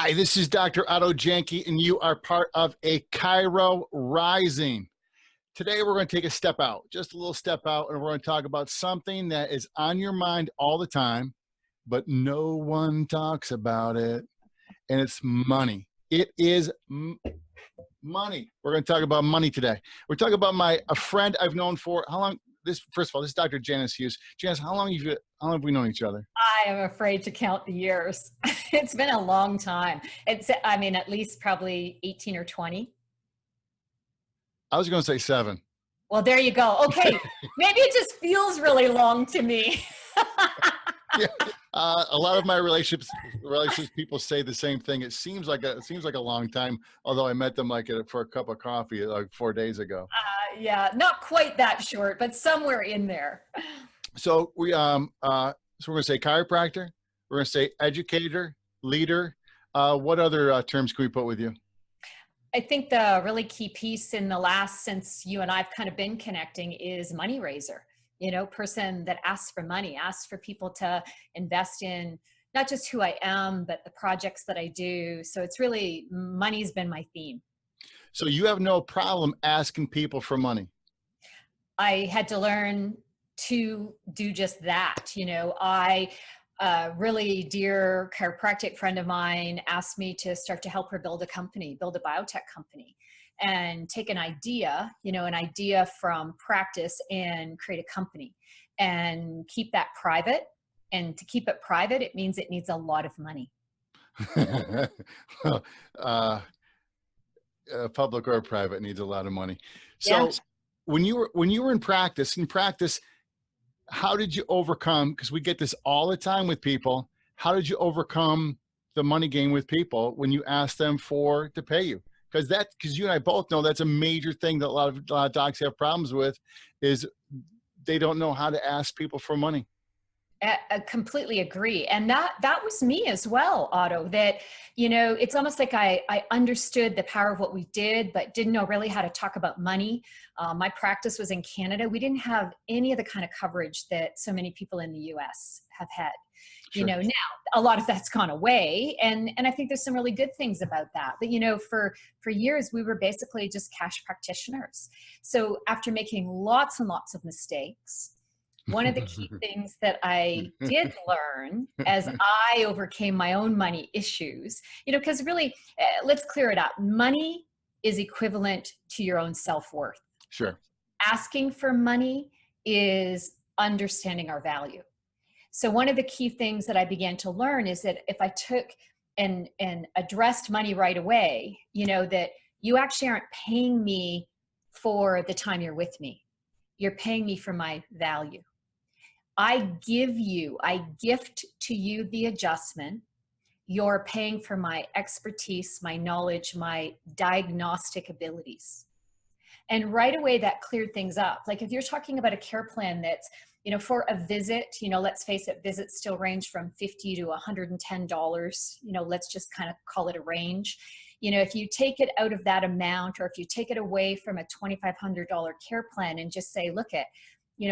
Hi, this is Dr. Otto Janke, and you are part of a Chiro Rising. Today, we're going to take a step out, just a little step out, and we're going to talk about something that is on your mind all the time, but no one talks about it, and it's money. It is money. We're going to talk about money today. We're talking about a friend I've known for how long? First of all, this is Dr. Janice Hughes. Janice, how long have we known each other? I am afraid to count the years. It's been a long time. At least probably 18 or 20. I was going to say 7. Well, there you go. Okay. Maybe it just feels really long to me. Yeah. A lot of my relationships people say the same thing. It seems like a long time, although I met them for a cup of coffee like 4 days ago. Yeah, not quite that short, but somewhere in there. So we're going to say chiropractor. We're going to say educator, leader. What other terms can we put with you? I think the really key piece since you and I've kind of been connecting is money raiser. Person that asks for money, asks for people to invest in not just who I am, but the projects that I do. So it's really, money's been my theme. So you have no problem asking people for money? I had to learn to do just that. A really dear chiropractic friend of mine asked me to start to help her build a biotech company, and take an idea from practice and create a company and keep that private. And to keep it private, it means it needs a lot of money. Public or private needs a lot of money. So yeah. when you were in practice, how did you overcome, because we get this all the time with people, how did you overcome the money game with people when you ask them to pay you? Because you and I both know that's a major thing that a lot of docs have problems with, is they don't know how to ask people for money. I completely agree. And that was me as well, Otto, that, it's almost like I understood the power of what we did, but didn't know really how to talk about money. My practice was in Canada. We didn't have any of the kind of coverage that so many people in the US have had. Sure. Now a lot of that's gone away. And I think there's some really good things about that. But, for years, we were basically just cash practitioners. So after making lots and lots of mistakes, one of the key things that I did learn as I overcame my own money issues, because really, let's clear it up. Money is equivalent to your own self-worth. Sure. Asking for money is understanding our value. So one of the key things that I began to learn is that if I took and addressed money right away, that you actually aren't paying me for the time you're with me. You're paying me for my value. I gift to you the adjustment. You're paying for my expertise, my knowledge, my diagnostic abilities. And right away that cleared things up. Like if you're talking about a care plan that's, for a visit, let's face it, visits still range from $50 to $110. Let's just kind of call it a range. If you take it out of that amount, or if you take it away from a $2,500 care plan and just say, look at,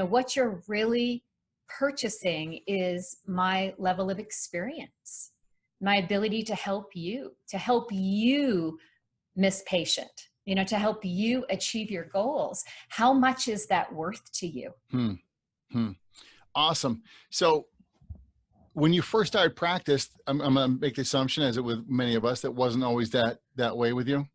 what you're really purchasing is my level of experience, my ability to help you miss patient, to help you achieve your goals. How much is that worth to you? Awesome. So when you first started practice, I'm going to make the assumption, as it with many of us, that wasn't always that way with you.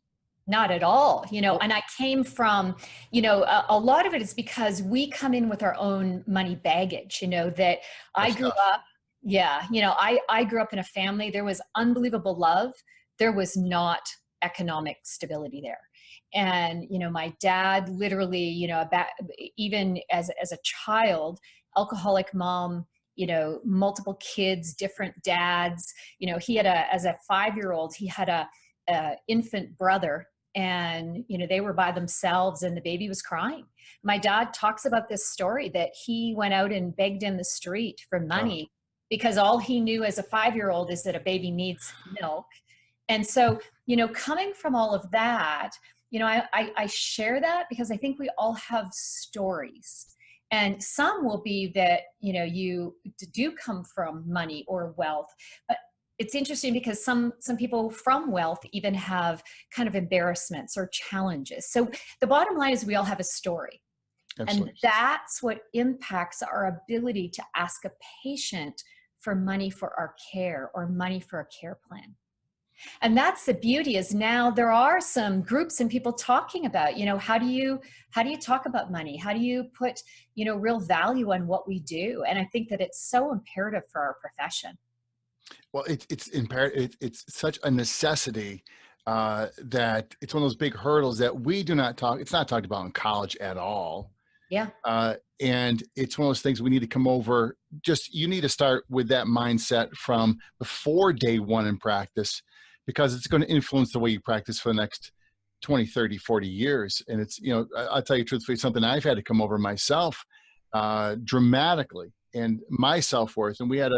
Not at all, and I came from, a lot of it is because we come in with our own money baggage, that I grew up. Yeah. I grew up in a family. There was unbelievable love. There was not economic stability there. And, my dad literally, even as a child, alcoholic mom, multiple kids, different dads, he had as a 5-year-old, he had a infant brother, and they were by themselves and the baby was crying. My dad talks about this story that he went out and begged in the street for money because all he knew as a 5-year-old is that a baby needs milk. And so, coming from all of that, I share that because I think we all have stories. And some will be that, you do come from money or wealth, but it's interesting because some people from wealth even have kind of embarrassments or challenges. So the bottom line is we all have a story. Absolutely. And that's what impacts our ability to ask a patient for money for our care or money for a care plan. And that's the beauty, is now there are some groups and people talking about, how do you talk about money? How do you put, real value on what we do? And I think that it's so imperative for our profession. Well, it's imperative. It's such a necessity that it's one of those big hurdles that we do not talk. It's not talked about in college at all. Yeah. And it's one of those things we need to come over. You need to start with that mindset from before day one in practice, because it's going to influence the way you practice for the next 20, 30, 40 years. And it's, I'll tell you truthfully, something I've had to come over myself dramatically, and my self-worth. And we had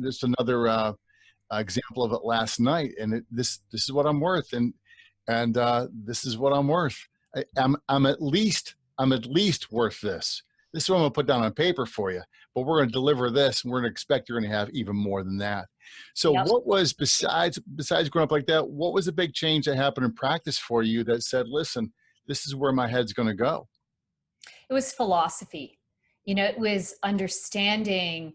just another example of it last night. And this is what I'm worth. And this is what I'm worth. I'm at least worth this. This is what I'm gonna put down on paper for you, but we're gonna deliver this, and we're gonna expect you're gonna have even more than that. So Yep. what was, besides growing up like that, what was the big change that happened in practice for you that said, listen, this is where my head's gonna go? It was philosophy. It was understanding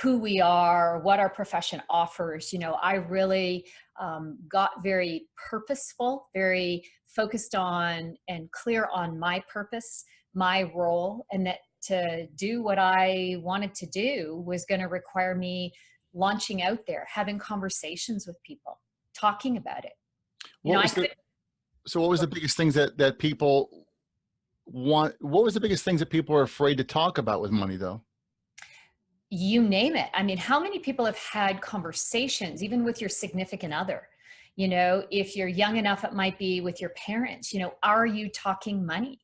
who we are, what our profession offers. I really got very purposeful, very focused on and clear on my purpose, my role, and that to do what I wanted to do was going to require me launching out there, having conversations with people, talking about it. So what was the biggest things that people want? What was the biggest things that people are afraid to talk about with money, though? You name it. I mean, how many people have had conversations, even with your significant other? If you're young enough, it might be with your parents. Are you talking money?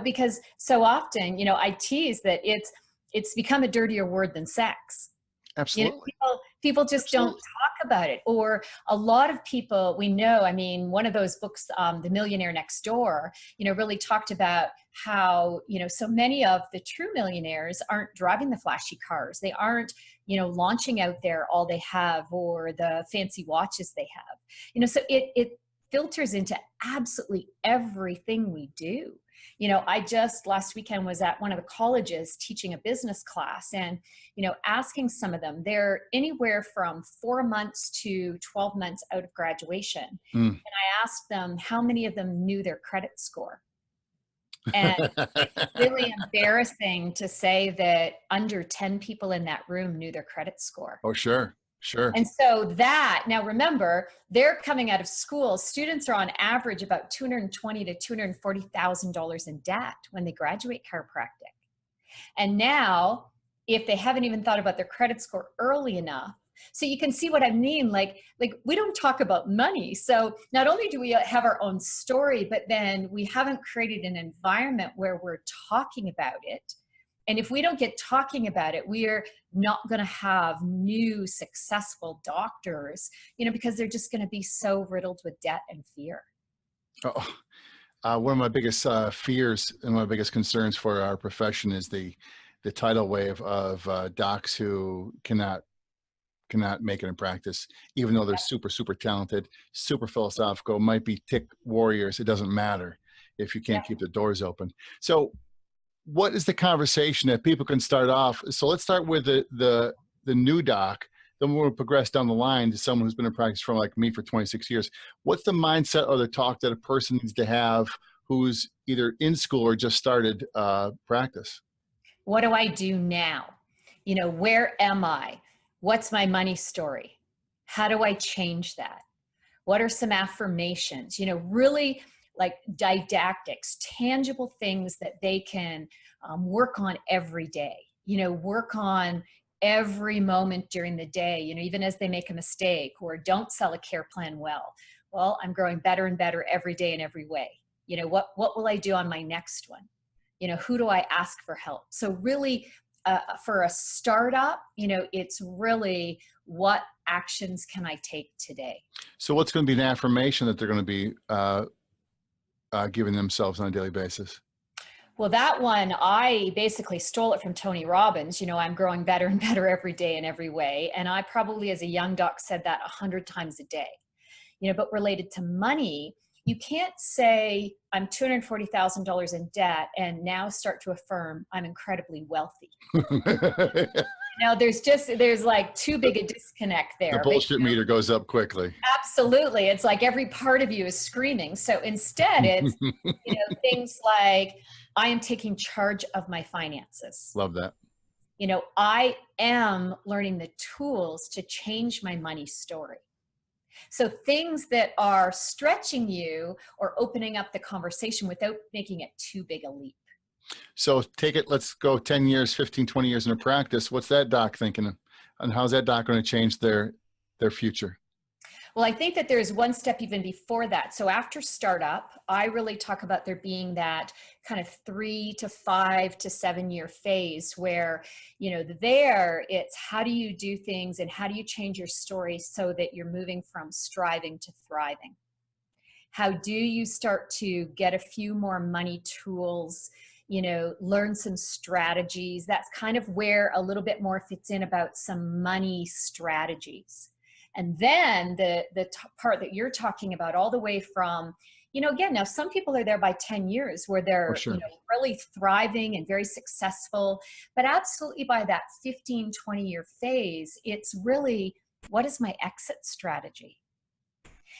Because so often, I tease that it's become a dirtier word than sex. Absolutely. People just Absolutely. don't talk about it. Or a lot of people we know, one of those books, The Millionaire Next Door, really talked about how, so many of the true millionaires aren't driving the flashy cars. They aren't, launching out there all they have, or the fancy watches they have. So it filters into absolutely everything we do. I just last weekend was at one of the colleges teaching a business class, and, asking some of them, they're anywhere from 4 months to 12 months out of graduation. And I asked them how many of them knew their credit score. And it's really embarrassing to say that under 10 people in that room knew their credit score. Oh, sure. Sure. And so now remember, they're coming out of school. Students are on average about $220,000 to $240,000 in debt when they graduate chiropractic. And now, if they haven't even thought about their credit score early enough, so you can see what I mean. Like we don't talk about money. So not only do we have our own story, but then we haven't created an environment where we're talking about it. And if we don't get talking about it, we are not going to have new successful doctors, because they're just going to be so riddled with debt and fear. One of my biggest fears and my biggest concerns for our profession is the tidal wave of docs who cannot make it in practice, even though they're super, super talented, super philosophical, might be tick warriors. It doesn't matter if you can't keep the doors open. So what is the conversation that people can start off? So let's start with the new doc. Then we'll progress down the line to someone who's been in practice for, like me, for 26 years. What's the mindset or the talk that a person needs to have who's either in school or just started practice? What do I do now? Where am I? What's my money story? How do I change that? What are some affirmations? Really like didactics, tangible things that they can work on every day, work on every moment during the day, even as they make a mistake or don't sell a care plan well. Well, I'm growing better and better every day in every way. What will I do on my next one? Who do I ask for help? So really, for a startup, it's really what actions can I take today? So what's going to be an affirmation that they're going to be giving themselves on a daily basis? Well, that one, I basically stole it from Tony Robbins. I'm growing better and better every day in every way. And I probably, as a young doc, said that 100 times a day. But related to money, you can't say I'm $240,000 in debt and now start to affirm I'm incredibly wealthy. There's like too big a disconnect there. The bullshit meter goes up quickly. Absolutely. It's like every part of you is screaming. So instead it's, things like, I am taking charge of my finances. Love that. I am learning the tools to change my money story. So things that are stretching you or opening up the conversation without making it too big a leap. So let's go 10 years, 15, 20 years into practice. What's that doc thinking? And how's that doc going to change their future? Well, I think that there's one step even before that. So after startup, I really talk about there being that kind of 3 to 5 to 7 year phase where, there it's how do you do things and how do you change your story so that you're moving from striving to thriving? How do you start to get a few more money tools, learn some strategies? That's kind of where a little bit more fits in about some money strategies. And then the part that you're talking about all the way from, again, now some people are there by 10 years where they're, sure, really thriving and very successful, but absolutely by that 15, 20-year phase, it's really, what is my exit strategy?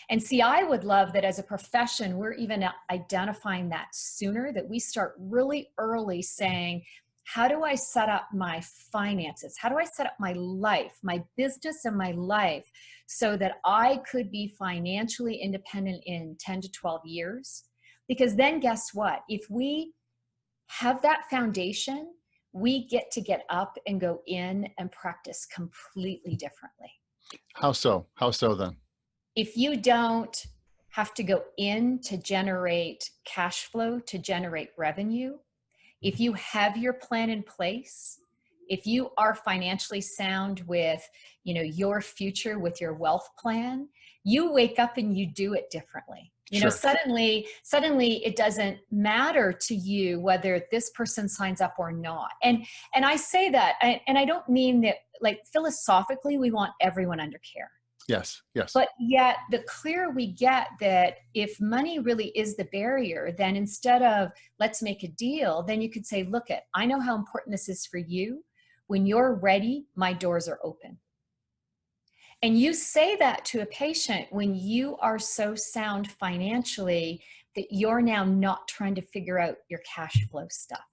And see, I would love that as a profession, we're even identifying that sooner, that we start really early saying, how do I set up my finances? How do I set up my life, my business and my life so that I could be financially independent in 10 to 12 years? Because then guess what? If we have that foundation, we get to get up and go in and practice completely differently. How so? How so then? If you don't have to go in to generate cash flow, to generate revenue, if you have your plan in place, if you are financially sound with, your future, with your wealth plan, you wake up and you do it differently. Sure. Suddenly it doesn't matter to you whether this person signs up or not. And I say that, and I don't mean that, like, philosophically, we want everyone under care. Yes, yes. But yet the clearer we get that if money really is the barrier, then instead of let's make a deal, then you could say, look, I know how important this is for you. When you're ready, my doors are open. And you say that to a patient when you are so sound financially that you're now not trying to figure out your cash flow stuff.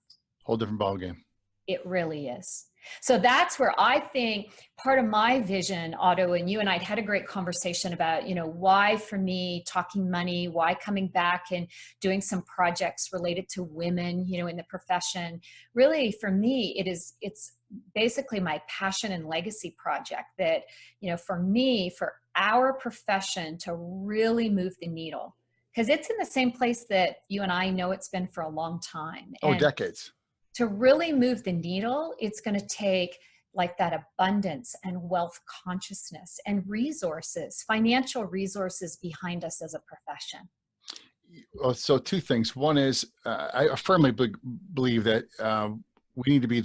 Whole different ballgame. It really is. So that's where I think part of my vision, Otto, and you and I had a great conversation about, why for me talking money, why coming back and doing some projects related to women, in the profession. Really for me, it's basically my passion and legacy project that, for me, for our profession to really move the needle, because it's in the same place that you and I know it's been for a long time. Oh, decades. To really move the needle, it's going to take like that abundance and wealth consciousness and resources, financial resources behind us as a profession. Well, so two things. One is I firmly believe that we need to be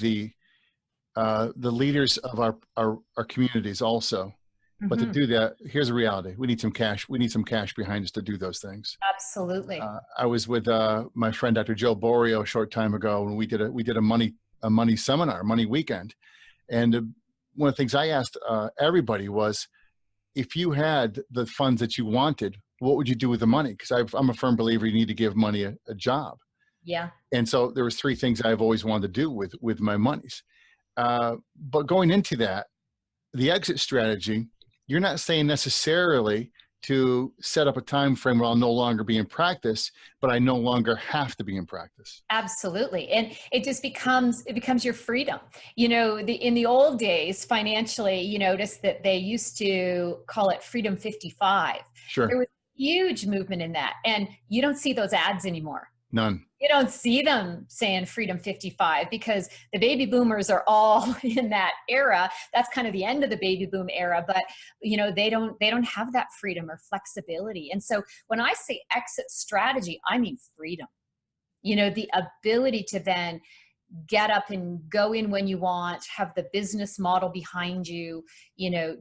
the leaders of our communities also. But to do that, here's a reality. We need some cash. We need some cash behind us to do those things. Absolutely. I was with my friend, Dr. Joe Borio, a short time ago, and we did a money seminar, money weekend. And one of the things I asked everybody was, if you had the funds that you wanted, what would you do with the money? Because I'm a firm believer you need to give money a job. Yeah. And so there was 3 things I've always wanted to do with my monies. But going into that, the exit strategy, you're not saying necessarily to set up a time frame where I'll no longer be in practice, but I no longer have to be in practice. Absolutely. And it just becomes your freedom. In the old days, financially, you notice that they used to call it Freedom 55. Sure. There was a huge movement in that. And you don't see those ads anymore. None. You don't see them saying Freedom 55 because the baby boomers are all in that era. That's kind of the end of the baby boom era, but they don't have that freedom or flexibility. And so when I say exit strategy, I mean freedom. the ability to then get up and go in when you want, have the business model behind you,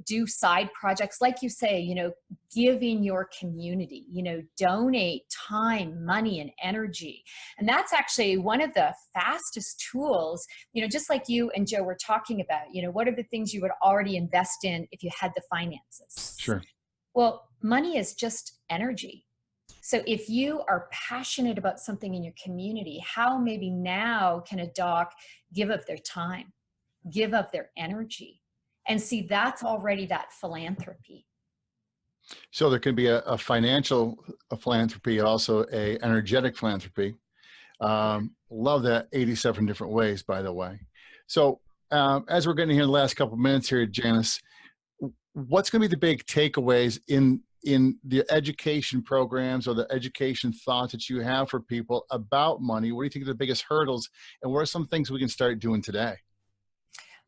do side projects, like you say, give in your community, donate time, money, and energy. And that's actually one of the fastest tools, just like you and Joe were talking about, what are the things you would already invest in if you had the finances? Sure. Well, money is just energy. So if you are passionate about something in your community, how maybe now can a doc give of their time, give of their energy, and see that's already that philanthropy. So there can be a financial philanthropy, also a energetic philanthropy. Love that 87 different ways, by the way. So as we're getting here in the last couple of minutes here, Janice, what's going to be the big takeaways in the education programs or the education thoughts that you have for people about money? What do you think are the biggest hurdles, and what are some things we can start doing today?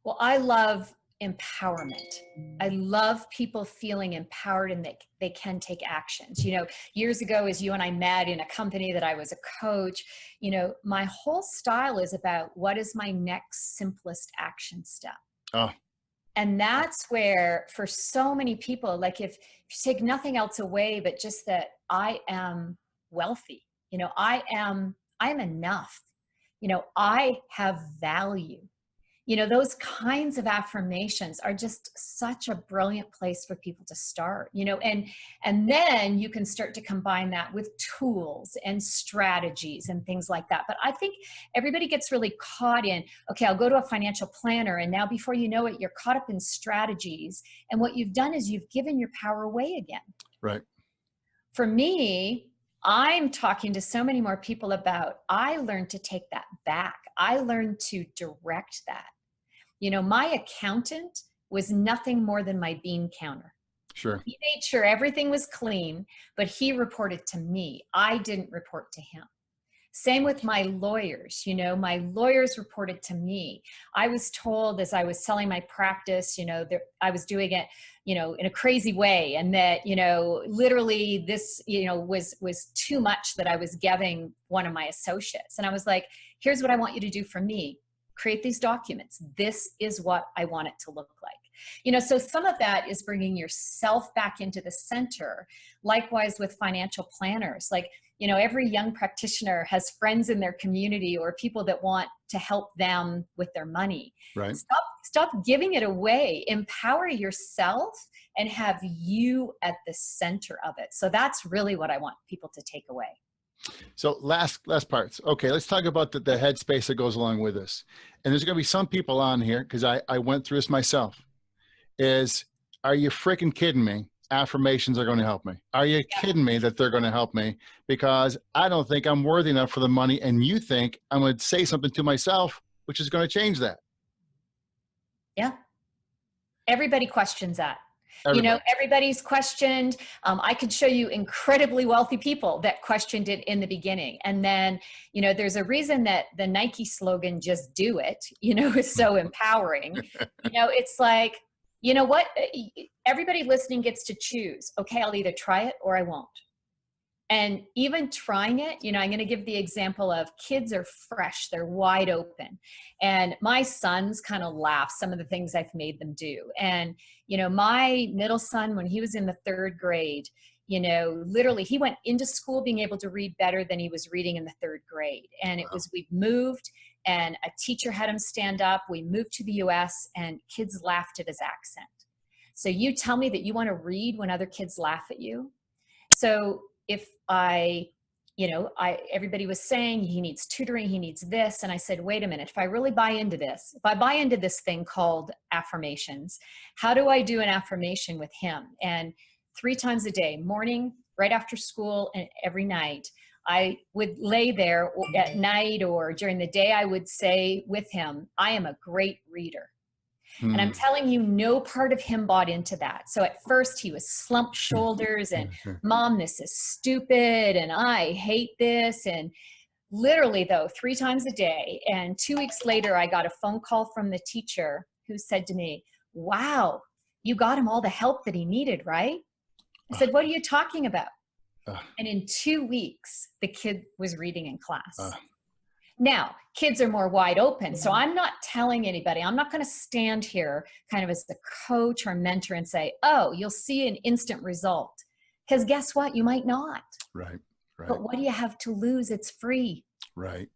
Well, I love empowerment. I love people feeling empowered and they can take actions. Years ago, as you and I met in a company that I was a coach, my whole style is about what is my next simplest action step. Oh. And that's where, for so many people, like if you take nothing else away, but just that I am wealthy, I am enough, I have value. Those kinds of affirmations are just such a brilliant place for people to start, and then you can start to combine that with tools and strategies and things like that. But I think everybody gets really caught in, okay, I'll go to a financial planner, and now before you know it, you're caught up in strategies. And what you've done is you've given your power away again. Right. For me, I'm talking to so many more people about, I learned to take that back. I learned to direct that. My accountant was nothing more than my bean counter. Sure. He made sure everything was clean, but he reported to me. I didn't report to him. Same with my lawyers. My lawyers reported to me. I was told as I was selling my practice, I was doing it, in a crazy way. And that, literally this, was too much that I was giving one of my associates. And I was like, here's what I want you to do for me. Create these documents. This is what I want it to look like. So some of that is bringing yourself back into the center. Likewise with financial planners, like, every young practitioner has friends in their community or people that want to help them with their money. Right. Stop giving it away. Empower yourself and have you at the center of it. So that's really what I want people to take away. So last parts. Okay, let's talk about the headspace that goes along with this. And there's going to be some people on here, because I went through this myself, are you freaking kidding me? Affirmations are going to help me. Are you kidding me that they're going to help me? Because I don't think I'm worthy enough for the money, and you think I'm going to say something to myself, which is going to change that. Yeah. Everybody questions that. Everybody. Everybody's questioned. I could show you incredibly wealthy people that questioned it in the beginning. And then, there's a reason that the Nike slogan, just do it, is so empowering. It's like, what? Everybody listening gets to choose. Okay, I'll either try it or I won't. And even trying it, I'm going to give the example of kids are fresh, they're wide open. And my sons kind of laugh some of the things I've made them do. And, my middle son, when he was in the 3rd grade, literally he went into school being able to read better than he was reading in the 3rd grade. And it was, we moved and a teacher had him stand up. We moved to the US and kids laughed at his accent. So you tell me that you want to read when other kids laugh at you. So if everybody was saying he needs tutoring, he needs this. And I said, wait a minute, if I really buy into this, if I buy into this thing called affirmations, how do I do an affirmation with him? And 3 times a day, morning, right after school, and every night, I would lay there at night or during the day, I would say with him, I am a great reader. And I'm telling you, no part of him bought into that. So at first he was slumped shoulders and Mom, this is stupid. And I hate this. And literally though, 3 times a day. And 2 weeks later, I got a phone call from the teacher who said to me, wow, you got him all the help that he needed, right? I said, what are you talking about? And in 2 weeks, the kid was reading in uh, class. Now, kids are more wide open. So I'm not telling anybody, I'm not going to stand here kind of as the coach or mentor and say, oh, you'll see an instant result. Because guess what? You might not. right, right, But what do you have to lose? It's free. right,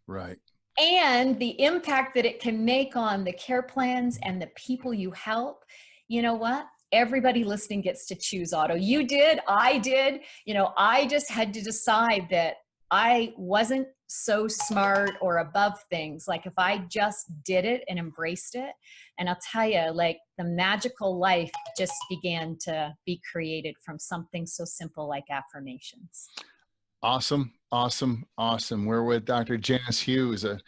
right. And the impact that it can make on the care plans and the people you help, you know what? Everybody listening gets to choose, Otto. You did, I did. You know, I just had to decide that I wasn't so smart or above things. Like if I just did it and embraced it, and I'll tell you, like the magical life just began to be created from something so simple like affirmations. Awesome, awesome, awesome. We're with Dr. Janice Hughes, a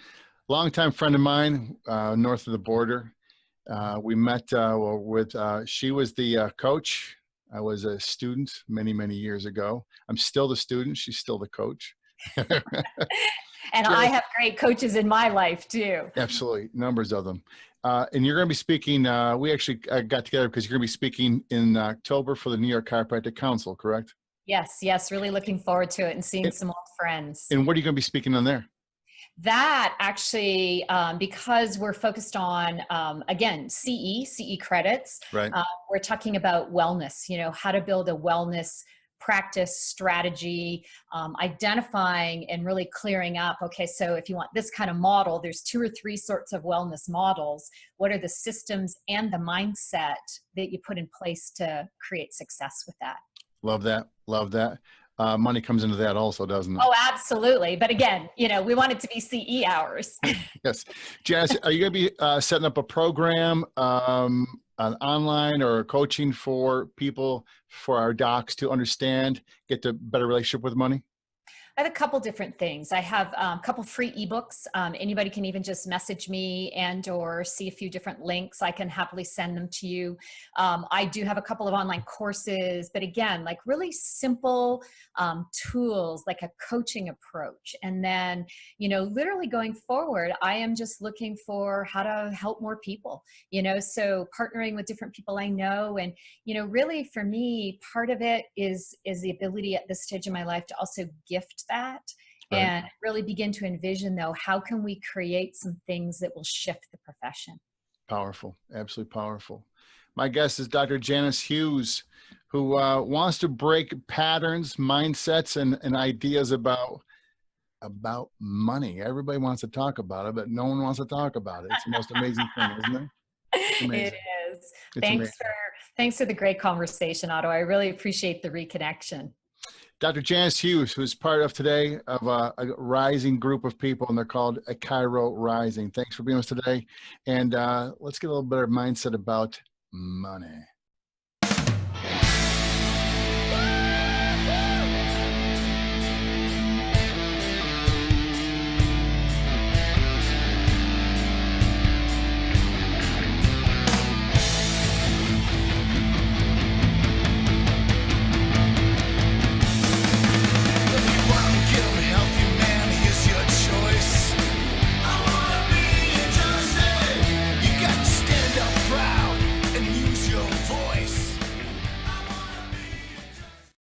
longtime friend of mine, north of the border. We met she was the coach. I was a student many, many years ago. I'm still the student. She's still the coach. And I have great coaches in my life too. Absolutely. Numbers of them. And you're going to be speaking, we actually got together because you're going to be speaking in October for the New York Chiropractic Council, correct? Yes, yes. Really looking forward to it and seeing some old friends. And what are you going to be speaking on there? That actually, because we're focused on, again, CE credits, Right. We're talking about wellness, you know, how to build a wellness practice strategy, identifying and really clearing up, okay, so if you want this kind of model, there's 2 or 3 sorts of wellness models. What are the systems and the mindset that you put in place to create success with that? Love that. Love that. Money comes into that also, doesn't it? Oh, absolutely. But again, you know, we want it to be CE hours. Yes. Janice, are you going to be setting up a program online or coaching for people, for our docs to understand, get the better relationship with money? I have a couple different things. I have a couple free ebooks. Anybody can even just message me and or see a few different links. I can happily send them to you. I do have a couple of online courses, but again, like really simple tools, like a coaching approach. And then, you know, literally going forward, I am just looking for how to help more people, you know, so partnering with different people I know. And, you know, really for me, part of it is the ability at this stage in my life to also gift that and really begin to envision though, how can we create some things that will shift the profession? Powerful. Absolutely powerful. My guest is Dr. Janice Hughes, who wants to break patterns, mindsets, and ideas about money. Everybody wants to talk about it, but no one wants to talk about it. It's the most amazing thing, isn't it? It's amazing. It is. Thanks for the great conversation, Otto. I really appreciate the reconnection. Dr. Janice Hughes, who's part of today of a rising group of people, and they're called a Chiro Rising. Thanks for being with us today. And let's get a little better mindset about money.